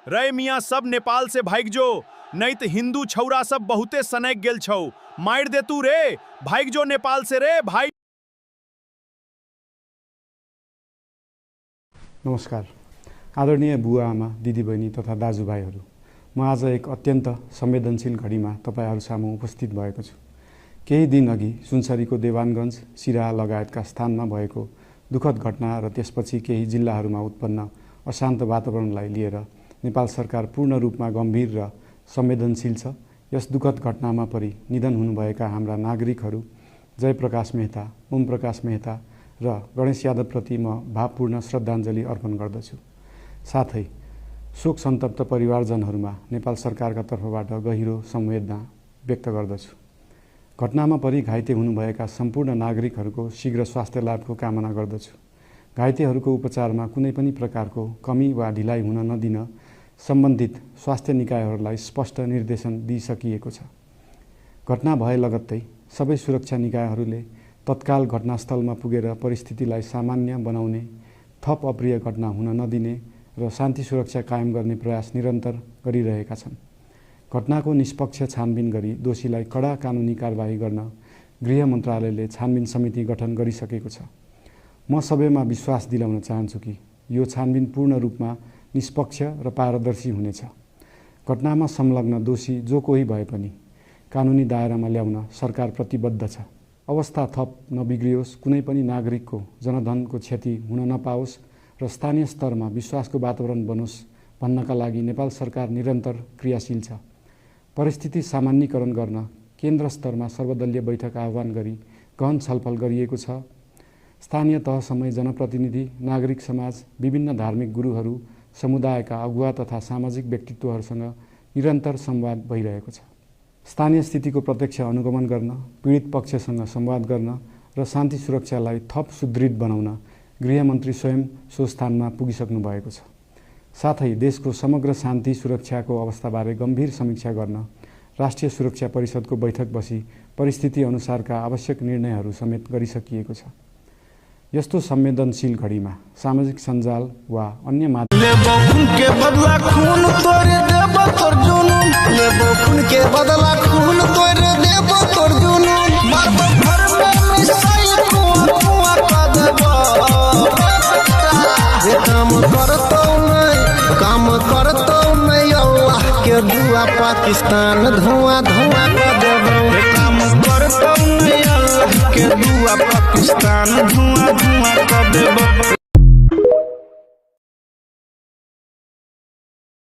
रे मियाँ सब नेपाल से भाग जो, नहीं तो हिंदू छौरा सब बहुते सनक गेल छौ। मार दे तू रे, भाग जो नेपाल से रे भाई। नमस्कार आदरणीय बुवा आमा दिदीबहिनी तथा दाजुभाइहरू, म आज एक अत्यन्त संवेदनशील घडीमा तपाईहरु सामु उपस्थित भएको छु। केही दिन अघि सुनसरीको देवानगञ्ज, सिराहा लगायतका स्थानमा भएको दुःखद घटना र त्यसपछि केही जिल्लाहरूमा उत्पन्न अशान्त वातावरणलाई लिएर नेपाल सरकार पूर्ण रूपमा गम्भीर र संवेदनशील छ। यस दुःखद घटनामा परि निधन हुनुभएका हाम्रा नागरिकहरू जयप्रकाश मेहता, ओम प्रकाश मेहता र गणेश यादवप्रति म भावपूर्ण श्रद्धाञ्जली अर्पण गर्दछु। साथै शोक सन्तप्त परिवारजनहरूमा नेपाल सरकारका तर्फबाट गहिरो संवेदना व्यक्त गर्दछु। घटनामा परि घाइते हुनुभएका सम्पूर्ण नागरिकहरूको शीघ्र स्वास्थ्य लाभको कामना गर्दछु। घाइतेहरूको उपचारमा कुनै पनि प्रकारको कमी वा ढिलाइ हुन नदिन सम्बन्धित स्वास्थ्य निकायहरूलाई स्पष्ट निर्देशन दिइसकिएको छ। घटना भए लगत्तै सबै सुरक्षा निकायहरूले तत्काल घटनास्थलमा पुगेर परिस्थितिलाई सामान्य बनाउने, थप अप्रिय घटना हुन नदिने र शान्ति सुरक्षा कायम गर्ने प्रयास निरन्तर गरिरहेका छन्। घटनाको निष्पक्ष छानबिन गरी दोषीलाई कडा कानुनी कारबाही गर्न गृह मन्त्रालयले छानबिन समिति गठन गरिसकेको छ। म सबैमा विश्वास दिलाउन चाहन्छु कि यो छानबिन पूर्ण रूपमा निष्पक्ष र पारदर्शी हुनेछ। घटनामा संलग्न दोषी जो कोही भए पनि कानुनी दायरामा ल्याउन सरकार प्रतिबद्ध छ। अवस्था थप नबिग्रियोस्, कुनै पनि नागरिकको जनधनको क्षति हुन नपाओस् र स्थानीय स्तरमा विश्वासको वातावरण बनोस् भन्नका लागि नेपाल सरकार निरन्तर क्रियाशील छ। परिस्थिति सामान्यीकरण गर्न केन्द्र स्तरमा सर्वदलीय बैठक आह्वान गरी गहन छलफल गरिएको छ। स्थानीय तहसम्मै जनप्रतिनिधि, नागरिक समाज, विभिन्न धार्मिक गुरुहरू, समुदायका अगुवा तथा सामाजिक व्यक्तित्वहरूसँग निरन्तर संवाद भइरहेको छ। स्थानीय स्थितिको प्रत्यक्ष अनुगमन गर्न, पीडित पक्षसँग संवाद गर्न र शान्ति सुरक्षालाई थप सुदृढ बनाउन गृहमन्त्री स्वयं सो स्थानमा पुगिसक्नु भएको छ। साथै देशको समग्र शान्ति सुरक्षाको अवस्थाबारे गम्भीर समीक्षा गर्न राष्ट्रिय सुरक्षा परिषदको बैठक बसी परिस्थिति अनुसारका आवश्यक निर्णयहरू समेत गरिसकिएको छ। यस्तो संवेदनशील घडीमा सामाजिक सञ्जाल वा अन्य दुआ पाकिस्तान धुआं धुआं कर देबो। काम करतो नहीं अल्लाह के दुआ पाकिस्तान धुआं धुआं कर देबो।